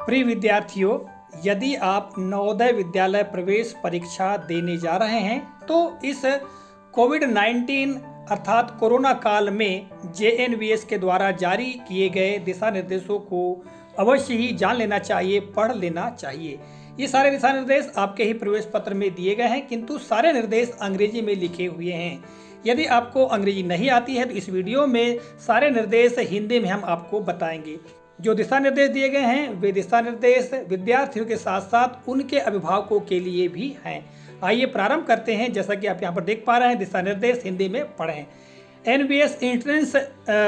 प्रिय विद्यार्थियों, यदि आप नवोदय विद्यालय प्रवेश परीक्षा देने जा रहे हैं तो इस कोविड-19 अर्थात कोरोना काल में JNVS के द्वारा जारी किए गए दिशा निर्देशों को अवश्य ही जान लेना चाहिए, पढ़ लेना चाहिए। ये सारे दिशा निर्देश आपके ही प्रवेश पत्र में दिए गए हैं, किंतु सारे निर्देश अंग्रेजी में लिखे हुए हैं। यदि आपको अंग्रेजी नहीं आती है तो इस वीडियो में सारे निर्देश हिंदी में हम आपको बताएंगे। जो दिशा निर्देश दिए गए हैं वे दिशा निर्देश विद्यार्थियों के साथ साथ उनके अभिभावकों के लिए भी हैं। आइए प्रारंभ करते हैं। जैसा कि आप यहाँ पर देख पा रहे हैं, दिशा निर्देश हिंदी में पढ़ें। NVS एंट्रेंस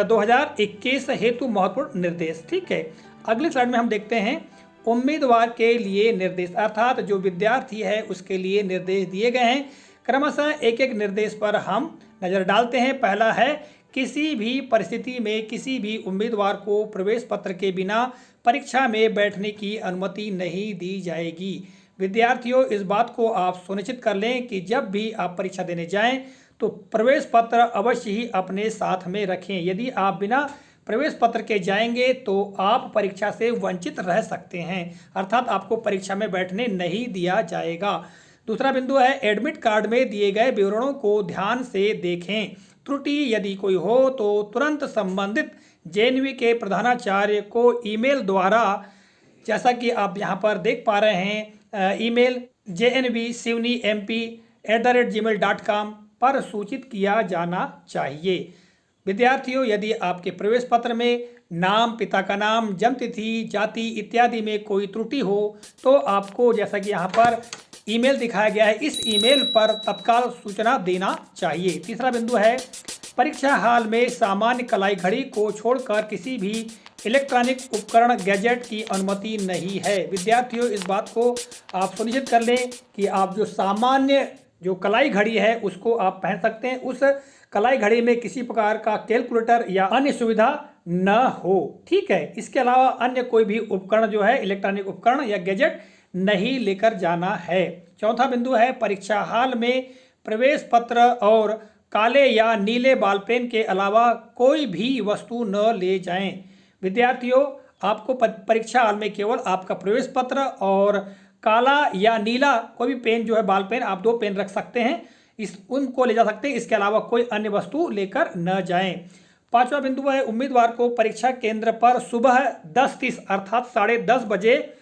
2021 हेतु महत्वपूर्ण निर्देश। ठीक है, अगली स्लाइड में हम देखते हैं उम्मीदवार के लिए निर्देश, अर्थात जो विद्यार्थी है उसके लिए निर्देश दिए गए हैं। क्रमशः एक एक निर्देश पर हम नजर डालते हैं। पहला है, किसी भी परिस्थिति में किसी भी उम्मीदवार को प्रवेश पत्र के बिना परीक्षा में बैठने की अनुमति नहीं दी जाएगी। विद्यार्थियों, इस बात को आप सुनिश्चित कर लें कि जब भी आप परीक्षा देने जाएं तो प्रवेश पत्र अवश्य ही अपने साथ में रखें। यदि आप बिना प्रवेश पत्र के जाएंगे तो आप परीक्षा से वंचित रह सकते हैं, अर्थात आपको परीक्षा में बैठने नहीं दिया जाएगा। दूसरा बिंदु है, एडमिट कार्ड में दिए गए विवरणों को ध्यान से देखें। त्रुटि यदि कोई हो तो तुरंत संबंधित JNV के प्रधानाचार्य को ईमेल द्वारा, जैसा कि आप यहाँ पर देख पा रहे हैं, ईमेल jnvshivnimp@gmail.com पर सूचित किया जाना चाहिए। विद्यार्थियों, यदि आपके प्रवेश पत्र में नाम, पिता का नाम, जन्मतिथि, जाति इत्यादि में कोई त्रुटि हो तो आपको, जैसा कि यहाँ पर ईमेल दिखाया गया है, इस ईमेल पर तत्काल सूचना देना चाहिए। तीसरा बिंदु है, परीक्षा हॉल में सामान्य कलाई घड़ी को छोड़कर किसी भी इलेक्ट्रॉनिक उपकरण गैजेट की अनुमति नहीं है। विद्यार्थियों, इस बात को आप सुनिश्चित कर लें कि आप जो सामान्य जो कलाई घड़ी है उसको आप पहन सकते हैं। उस कलाई घड़ी में किसी प्रकार का कैलकुलेटर या अन्य सुविधा न हो। ठीक है, इसके अलावा अन्य कोई भी उपकरण जो है, इलेक्ट्रॉनिक उपकरण या गैजेट नहीं लेकर जाना है। चौथा बिंदु है, परीक्षा हॉल में प्रवेश पत्र और काले या नीले बॉल पेन के अलावा कोई भी वस्तु न ले जाएं। विद्यार्थियों, आपको परीक्षा हॉल में केवल आपका प्रवेश पत्र और काला या नीला कोई भी पेन जो है, बॉल पेन, आप 2 पेन रख सकते हैं, उनको ले जा सकते हैं। इसके अलावा कोई अन्य वस्तु लेकर न जाएं। पांचवा बिंदु है, उम्मीदवार को परीक्षा केंद्र पर सुबह 10:30 अर्थात 10:30 बजे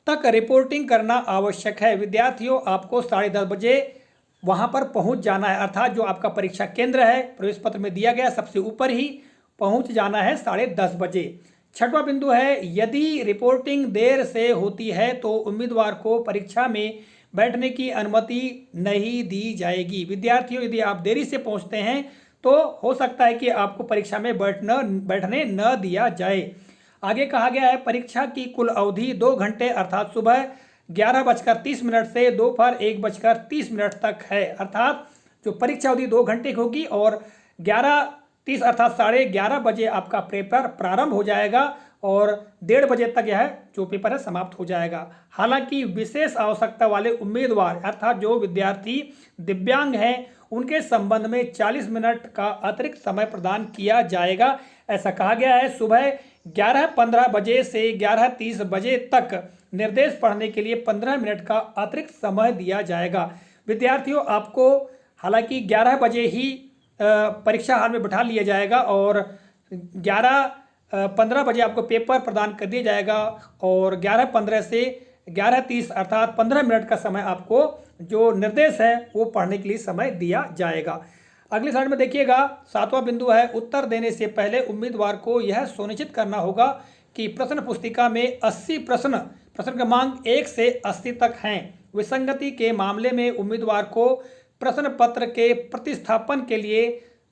तक रिपोर्टिंग करना आवश्यक है। विद्यार्थियों, आपको 10:30 बजे वहां पर पहुंच जाना है, अर्थात जो आपका परीक्षा केंद्र है प्रवेश पत्र में दिया गया सबसे ऊपर ही पहुंच जाना है 10:30 बजे। छठवां बिंदु है, यदि रिपोर्टिंग देर से होती है तो उम्मीदवार को परीक्षा में बैठने की अनुमति नहीं दी जाएगी। विद्यार्थियों, यदि आप देरी से पहुंचते हैं तो हो सकता है कि आपको परीक्षा में बैठने न दिया जाए। आगे कहा गया है, परीक्षा की कुल अवधि 2 घंटे अर्थात सुबह 11:30 से दोपहर 1:30 तक है। अर्थात जो परीक्षा अवधि 2 घंटे की होगी और 11:30 अर्थात 11:30 बजे आपका पेपर प्रारंभ हो जाएगा और 1:30 बजे तक यह जो पेपर है समाप्त हो जाएगा। हालांकि विशेष आवश्यकता वाले उम्मीदवार अर्थात जो विद्यार्थी दिव्यांग हैं उनके संबंध में 40 मिनट का अतिरिक्त समय प्रदान किया जाएगा। ऐसा कहा गया है। सुबह 11:15 बजे से 11:30 बजे तक निर्देश पढ़ने के लिए 15 मिनट का अतिरिक्त समय दिया जाएगा। विद्यार्थियों, आपको हालांकि 11 बजे ही परीक्षा हॉल में बैठा लिया जाएगा और 11:15 बजे आपको पेपर प्रदान कर दिया जाएगा और 11:15 से 11:30 अर्थात 15 मिनट का समय आपको जो निर्देश है वो पढ़ने के लिए समय दिया जाएगा। अगली स्लाइड में देखिएगा, 7वां बिंदु है, उत्तर देने से पहले उम्मीदवार को यह सुनिश्चित करना होगा कि प्रश्न पुस्तिका में 80 प्रश्न क्रमांक 1 से 80 तक हैं। विसंगति के मामले में उम्मीदवार को प्रश्न पत्र के प्रतिस्थापन के लिए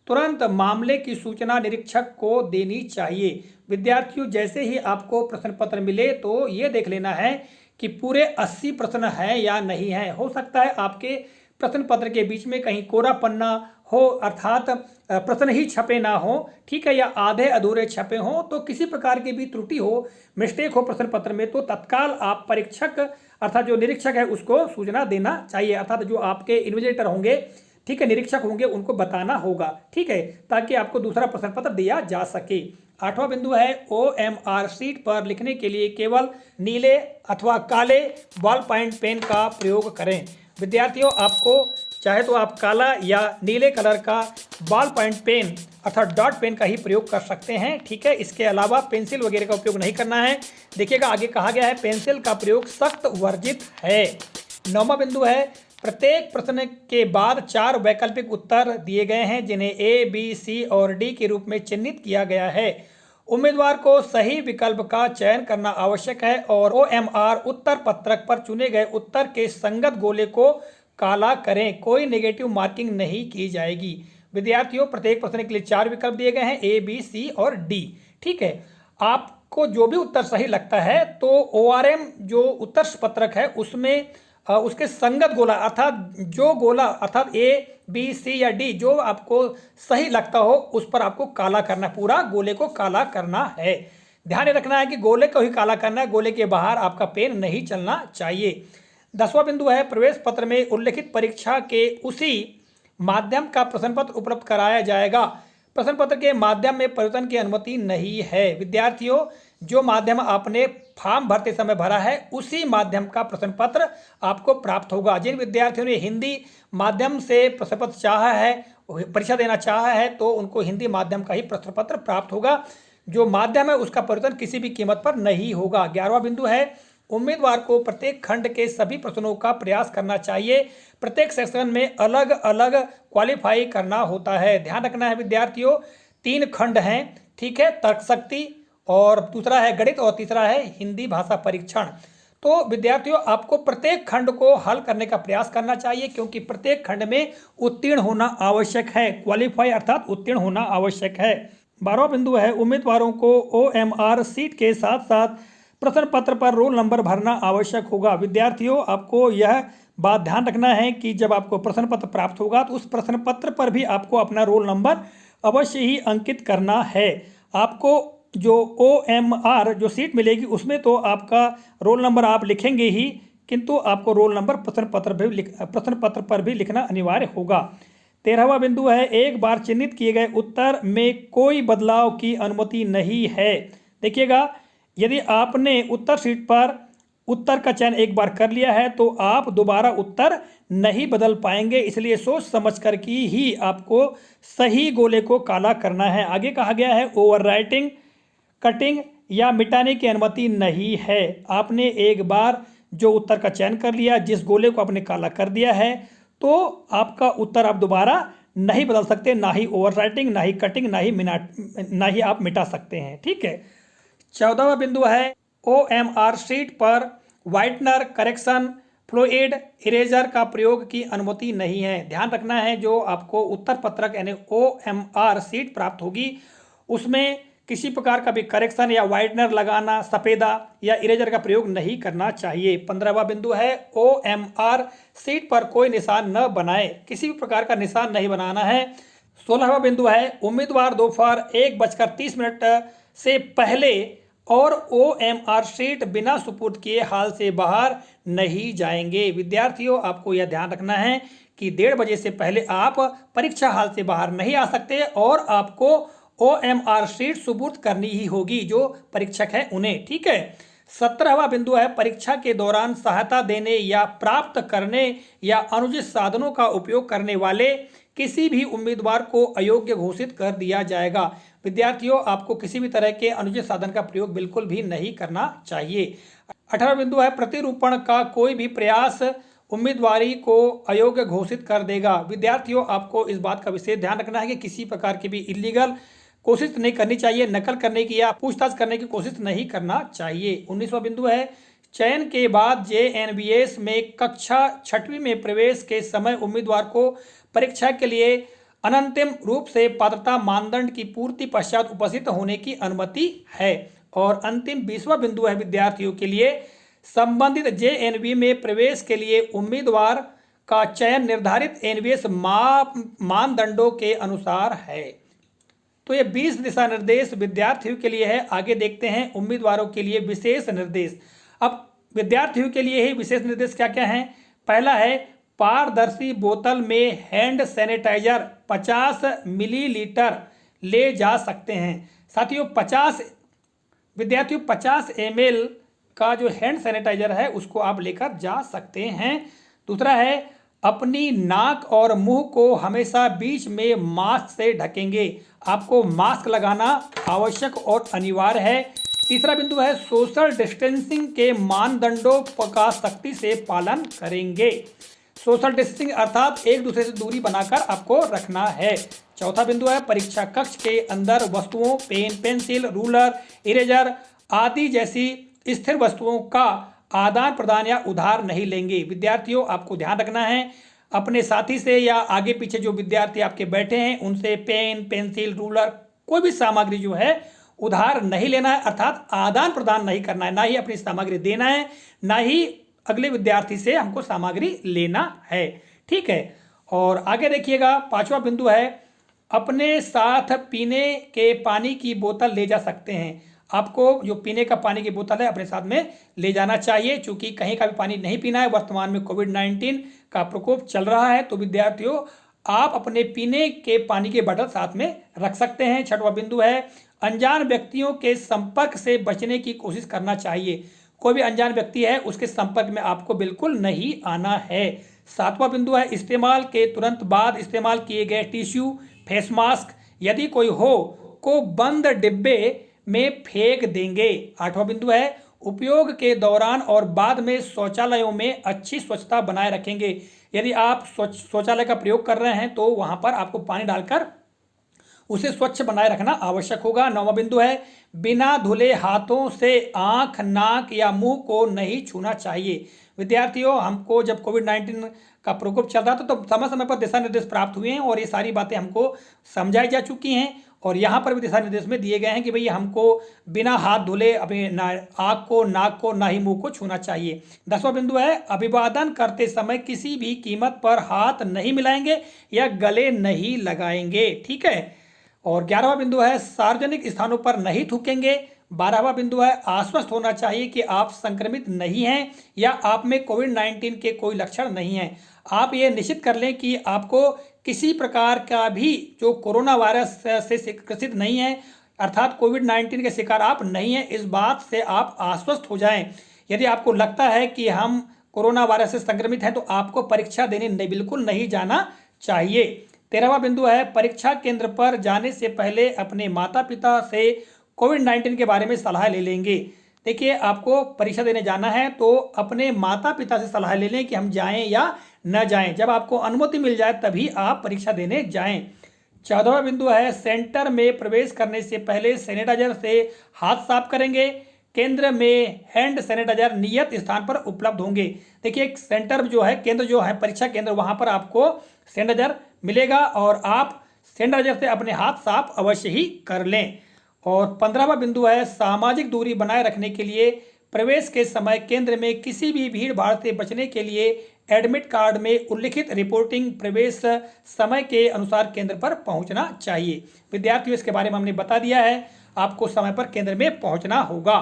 तुरंत मामले की सूचना निरीक्षक को देनी चाहिए। विद्यार्थियों, जैसे ही आपको प्रश्न पत्र मिले तो ये देख लेना है कि पूरे 80 प्रश्न हैं या नहीं हैं। हो सकता है आपके प्रश्न पत्र के बीच में कहीं कोरा पन्ना हो, अर्थात प्रश्न ही छपे ना हो, ठीक है, या आधे अधूरे छपे हो, तो किसी प्रकार की भी त्रुटि हो, मिस्टेक हो प्रश्न पत्र में, तो तत्काल आप परीक्षक अर्थात जो निरीक्षक है उसको सूचना देना चाहिए। अर्थात जो आपके इन्विजिलेटर होंगे, ठीक है, निरीक्षक होंगे, उनको बताना होगा, ठीक है, ताकि आपको दूसरा प्रश्न पत्र दिया जा सके। 8वां बिंदु है OMR शीट पर लिखने के लिए केवल नीले अथवा काले बॉल पॉइंट पेन का प्रयोग करें। विद्यार्थियों, आपको चाहे तो आप काला या नीले कलर का बॉल पॉइंट पेन अथवा डॉट पेन का ही प्रयोग कर सकते हैं, ठीक है। इसके अलावा पेंसिल वगैरह का उपयोग नहीं करना है। देखिएगा आगे कहा गया है पेंसिल का प्रयोग सख्त वर्जित है। 9वां बिंदु है प्रत्येक प्रश्न के बाद 4 वैकल्पिक उत्तर दिए गए हैं जिन्हें A, B, C और D के रूप में चिन्हित किया गया है। उम्मीदवार को सही विकल्प का चयन करना आवश्यक है और OMR उत्तर पत्रक पर चुने गए उत्तर के संगत गोले को काला करें। कोई नेगेटिव मार्किंग नहीं की जाएगी। विद्यार्थियों, प्रत्येक प्रश्न के लिए 4 विकल्प दिए गए हैं A, B, C और D, ठीक है। आपको जो भी उत्तर सही लगता है तो ORM जो उत्तर पत्रक है उसमें उसके संगत गोला अर्थात जो गोला अर्थात A, B, C या D जो आपको सही लगता हो उस पर आपको काला करना, पूरा गोले को काला करना है। ध्यान रखना है कि गोले को ही काला करना है, गोले के बाहर आपका पेन नहीं चलना चाहिए। 10वां बिंदु है प्रवेश पत्र में उल्लिखित परीक्षा के उसी माध्यम का प्रश्न पत्र उपलब्ध कराया जाएगा। प्रश्न पत्र के माध्यम में परिवर्तन की अनुमति नहीं है। विद्यार्थियों, जो माध्यम आपने फॉर्म भरते समय भरा है उसी माध्यम का प्रश्न पत्र आपको प्राप्त होगा। जिन विद्यार्थियों ने हिंदी माध्यम से प्रश्न पत्र चाहा है, परीक्षा देना चाहा है, तो उनको हिंदी माध्यम का ही प्रश्न पत्र प्राप्त होगा। जो माध्यम है उसका परिवर्तन किसी भी कीमत पर नहीं होगा। 11वां बिंदु है उम्मीदवार को प्रत्येक खंड के सभी प्रश्नों का प्रयास करना चाहिए। प्रत्येक सेक्शन में अलग अलग क्वालिफाई करना होता है। ध्यान रखना है विद्यार्थियों, 3 खंड हैं, ठीक है। तर्क शक्ति और दूसरा है गणित और तीसरा है हिंदी भाषा परीक्षण। तो विद्यार्थियों, आपको प्रत्येक खंड को हल करने का प्रयास करना चाहिए क्योंकि प्रत्येक खंड में उत्तीर्ण होना आवश्यक है। क्वालिफाई अर्थात उत्तीर्ण होना आवश्यक है। 12वां बिंदु है उम्मीदवारों को OMR शीट के साथ साथ प्रश्न पत्र पर रोल नंबर भरना आवश्यक होगा। विद्यार्थियों, आपको यह बात ध्यान रखना है कि जब आपको प्रश्न पत्र प्राप्त होगा तो उस प्रश्न पत्र पर भी आपको अपना रोल नंबर अवश्य ही अंकित करना है। आपको जो OMR जो सीट मिलेगी उसमें तो आपका रोल नंबर आप लिखेंगे ही, किंतु आपको रोल नंबर प्रश्न पत्र पर भी लिखना अनिवार्य होगा। 13वां बिंदु है एक बार चिन्हित किए गए उत्तर में कोई बदलाव की अनुमति नहीं है। देखिएगा, यदि आपने उत्तर शीट पर उत्तर का चयन एक बार कर लिया है तो आप दोबारा उत्तर नहीं बदल पाएंगे, इसलिए सोच समझ कर की ही आपको सही गोले को काला करना है। आगे कहा गया है ओवरराइटिंग, कटिंग या मिटाने की अनुमति नहीं है। आपने एक बार जो उत्तर का चयन कर लिया, जिस गोले को आपने काला कर दिया है, तो आपका उत्तर आप दोबारा नहीं बदल सकते, ना ही ओवरराइटिंग, ना ही कटिंग, ना ही आप मिटा सकते हैं, ठीक है। 14वां बिंदु है OMR शीट पर व्हाइटनर, करेक्शन, फ्लूइड, इरेजर का प्रयोग की अनुमति नहीं है। ध्यान रखना है, जो आपको उत्तर पत्रक यानी OMR शीट प्राप्त होगी उसमें किसी प्रकार का भी करेक्शन या व्हाइटनर लगाना, सफ़ेदा या इरेजर का प्रयोग नहीं करना चाहिए। 15वां बिंदु है OMR शीट पर कोई निशान न बनाए, किसी भी प्रकार का निशान नहीं बनाना है। 16वां बिंदु है उम्मीदवार दोपहर 1:30 से पहले और OMR शीट बिना सुपुर्द किए हाल से बाहर नहीं जाएंगे। विद्यार्थियों, आपको यह ध्यान रखना है कि 1:30 बजे से पहले आप परीक्षा हाल से बाहर नहीं आ सकते और आपको OMR शीट सुपुर्द करनी ही होगी जो परीक्षक है उन्हें, ठीक है। 17वां बिंदु है परीक्षा के दौरान सहायता देने या प्राप्त करने या अनुचित साधनों का उपयोग करने वाले किसी भी उम्मीदवार को अयोग्य घोषित कर दिया जाएगा। विद्यार्थियों, आपको किसी भी तरह के अनुचित साधन का प्रयोग बिल्कुल भी नहीं करना चाहिए। 18वां बिंदु है प्रतिरूपण का कोई भी प्रयास उम्मीदवारी को अयोग्य घोषित कर देगा। विद्यार्थियों, आपको इस बात का विशेष ध्यान रखना है कि किसी प्रकार की भी इलीगल कोशिश नहीं करनी चाहिए, नकल करने की या पूछताछ करने की कोशिश नहीं करना चाहिए। 19वां बिंदु है चयन के बाद JNBS में कक्षा 6वीं में प्रवेश के समय उम्मीदवार को परीक्षा के लिए अनंतिम रूप से पात्रता मानदंड की पूर्ति पश्चात उपस्थित होने की अनुमति है। और अंतिम 20वां बिंदु है विद्यार्थियों के लिए संबंधित JNB में प्रवेश के लिए उम्मीदवार का चयन निर्धारित NBS मानदंडों के अनुसार है। तो ये 20 दिशा निर्देश विद्यार्थियों के लिए है। आगे देखते हैं उम्मीदवारों के लिए विशेष निर्देश। अब विद्यार्थियों के लिए ही विशेष निर्देश क्या क्या हैं। पहला है पारदर्शी बोतल में हैंड सैनिटाइजर 50 मिलीलीटर ले जा सकते हैं। साथियों 50 ml का जो हैंड सैनिटाइजर है उसको आप लेकर जा सकते हैं। दूसरा है अपनी नाक और मुंह को हमेशा बीच में मास्क से ढकेंगे। आपको मास्क लगाना आवश्यक और अनिवार्य है। तीसरा बिंदु है सोशल डिस्टेंसिंग के मानदंडों का सख्ती से पालन करेंगे। सोशल डिस्टेंसिंग अर्थात एक दूसरे से दूरी बनाकर आपको रखना है। चौथा बिंदु है परीक्षा कक्ष के अंदर वस्तुओं पेन, पेंसिल, रूलर, इरेजर आदि जैसी स्थिर वस्तुओं का आदान प्रदान या उधार नहीं लेंगे। विद्यार्थियों आपको ध्यान रखना है अपने साथी से या आगे पीछे जो विद्यार्थी आपके बैठे हैं उनसे पेन, पेंसिल, रूलर कोई भी सामग्री जो है उधार नहीं लेना है, अर्थात आदान प्रदान नहीं करना है। ना ही अपनी सामग्री देना है, ना ही अगले विद्यार्थी से हमको सामग्री लेना है। ठीक है। और आगे देखिएगा 5वां बिंदु है अपने साथ पीने के पानी की बोतल ले जा सकते हैं। आपको जो पीने का पानी की बोतल है अपने साथ में ले जाना चाहिए, क्योंकि कहीं का भी पानी नहीं पीना है। वर्तमान में कोविड-19 का प्रकोप चल रहा है, तो विद्यार्थियों आप अपने पीने के पानी के बोतल साथ में रख सकते हैं। 6वां बिंदु है अनजान व्यक्तियों के संपर्क से बचने की कोशिश करना चाहिए। कोई भी अनजान व्यक्ति है उसके संपर्क में आपको बिल्कुल नहीं आना है। 7वां बिंदु है इस्तेमाल के तुरंत बाद इस्तेमाल किए गए टिश्यू, फेस मास्क यदि कोई हो को बंद डिब्बे में फेंक देंगे। 8वां बिंदु है उपयोग के दौरान और बाद में शौचालयों में अच्छी स्वच्छता बनाए रखेंगे। यदि आप शौचालय का प्रयोग कर रहे हैं तो वहां पर आपको पानी डालकर उसे स्वच्छ बनाए रखना आवश्यक होगा। 9वां बिंदु है बिना धुले हाथों से आंख, नाक या मुंह को नहीं छूना चाहिए। विद्यार्थियों हमको जब कोविड-19 का प्रकोप चल रहा था तो समय समय पर दिशा निर्देश प्राप्त हुए हैं और ये सारी बातें हमको समझाई जा चुकी हैं और यहाँ पर भी दिशा निर्देश में दिए गए हैं कि भाई हमको बिना हाथ धुले अपने आँख को, नाक को, ना ही मुंह को छूना चाहिए। 10वां बिंदु है अभिवादन करते समय किसी भी कीमत पर हाथ नहीं मिलाएंगे या गले नहीं लगाएंगे। ठीक है। और 11वां बिंदु है सार्वजनिक स्थानों पर नहीं थूकेंगे। 12वां बिंदु है आश्वस्त होना चाहिए कि आप संक्रमित नहीं हैं या आप में कोविड-19 के कोई लक्षण नहीं हैं। आप ये निश्चित कर लें कि आपको किसी प्रकार का भी जो कोरोना वायरस से ग्रसित नहीं है, अर्थात कोविड-19 के शिकार आप नहीं हैं, इस बात से आप आश्वस्त हो जाएं। यदि आपको लगता है कि हम कोरोना वायरस से संक्रमित हैं तो आपको परीक्षा देने बिल्कुल नहीं जाना चाहिए। 13वां बिंदु है परीक्षा केंद्र पर जाने से पहले अपने माता पिता से कोविड-19 के बारे में सलाह ले लेंगे। देखिए आपको परीक्षा देने जाना है तो अपने माता पिता से सलाह ले लें कि हम जाएं या न जाएं। जब आपको अनुमति मिल जाए तभी आप परीक्षा देने जाएं। 14वां बिंदु है सेंटर में प्रवेश करने से पहले सैनिटाइजर से हाथ साफ करेंगे। केंद्र में हैंड सैनिटाइजर नियत स्थान पर उपलब्ध होंगे। देखिए सेंटर जो है, केंद्र जो है परीक्षा केंद्र, वहां पर आपको सैनिटाइजर मिलेगा और आप सैनिटाइजर से अपने हाथ साफ अवश्य ही कर लें। और 15वां बिंदु है सामाजिक दूरी बनाए रखने के लिए प्रवेश के समय केंद्र में किसी भी भीड़ भाड़ से बचने के लिए एडमिट कार्ड में उल्लिखित रिपोर्टिंग प्रवेश समय के अनुसार केंद्र पर पहुंचना चाहिए। विद्यार्थियों इसके बारे में हमने बता दिया है, आपको समय पर केंद्र में पहुंचना होगा।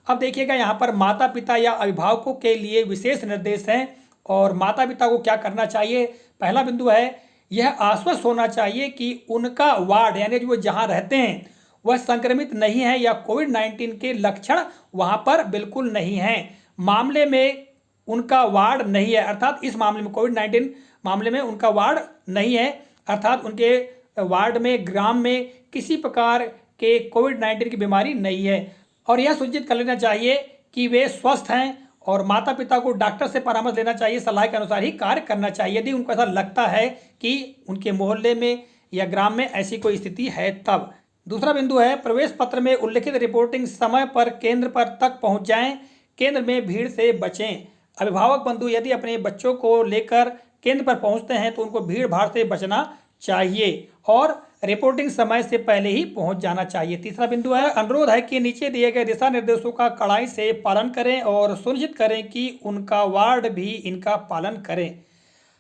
अब देखिएगा यहाँ पर माता पिता या अभिभावकों के लिए विशेष निर्देश हैं और माता पिता को क्या करना चाहिए। पहला बिंदु है यह आश्वस्त होना चाहिए कि उनका वार्ड यानी जो जहाँ रहते हैं वह संक्रमित नहीं है या कोविड-19 के लक्षण वहां पर बिल्कुल नहीं हैं। मामले में उनका वार्ड नहीं है, अर्थात इस मामले में कोविड-19 मामले में उनका वार्ड नहीं है, अर्थात उनके वार्ड में, ग्राम में किसी प्रकार के कोविड-19 की बीमारी नहीं है। और यह सुनिश्चित कर लेना चाहिए कि वे स्वस्थ हैं और माता पिता को डॉक्टर से परामर्श लेना चाहिए, सलाह के अनुसार ही कार्य करना चाहिए। यदि उनको ऐसा लगता है कि उनके मोहल्ले में या ग्राम में ऐसी कोई स्थिति है तब। दूसरा बिंदु है प्रवेश पत्र में उल्लिखित रिपोर्टिंग समय पर केंद्र पर तक पहुंच जाएं। केंद्र में भीड़ से बचें। अभिभावक बंधु यदि अपने बच्चों को लेकर केंद्र पर पहुंचते हैं तो उनको भीड़ भाड़ से बचना चाहिए और रिपोर्टिंग समय से पहले ही पहुंच जाना चाहिए। तीसरा बिंदु है अनुरोध है कि नीचे दिए गए दिशा निर्देशों का कड़ाई से पालन करें और सुनिश्चित करें कि उनका वार्ड भी इनका पालन करें।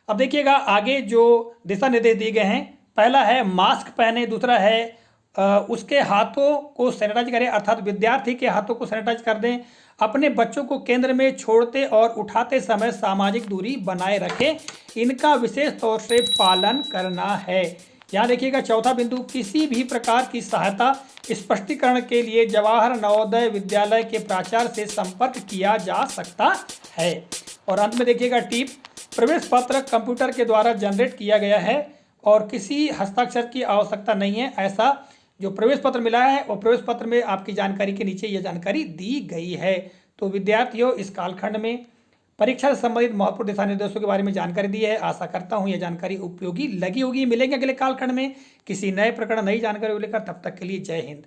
अब देखिएगा आगे जो दिशा निर्देश दिए गए हैं, पहला है मास्क पहने, दूसरा है उसके हाथों को सैनिटाइज करें, अर्थात विद्यार्थी के हाथों को सैनिटाइज कर दें। अपने बच्चों को केंद्र में छोड़ते और उठाते समय सामाजिक दूरी बनाए रखें, इनका विशेष तौर से पालन करना है। यहाँ देखिएगा चौथा बिंदु, किसी भी प्रकार की सहायता स्पष्टीकरण के लिए जवाहर नवोदय विद्यालय के प्राचार्य से संपर्क किया जा सकता है। और अंत में देखिएगा टिप, प्रवेश पत्र कंप्यूटर के द्वारा जनरेट किया गया है और किसी हस्ताक्षर की आवश्यकता नहीं है। ऐसा जो प्रवेश पत्र मिला है वो प्रवेश पत्र में आपकी जानकारी के नीचे यह जानकारी दी गई है। तो विद्यार्थियों, इस कालखंड में परीक्षा से संबंधित महत्वपूर्ण दिशा निर्देशों के बारे में जानकारी दी है। आशा करता हूं यह जानकारी उपयोगी लगी होगी। मिलेंगे अगले कालखंड में किसी नए प्रकरण, नई जानकारी को लेकर। तब तक के लिए जय हिंद।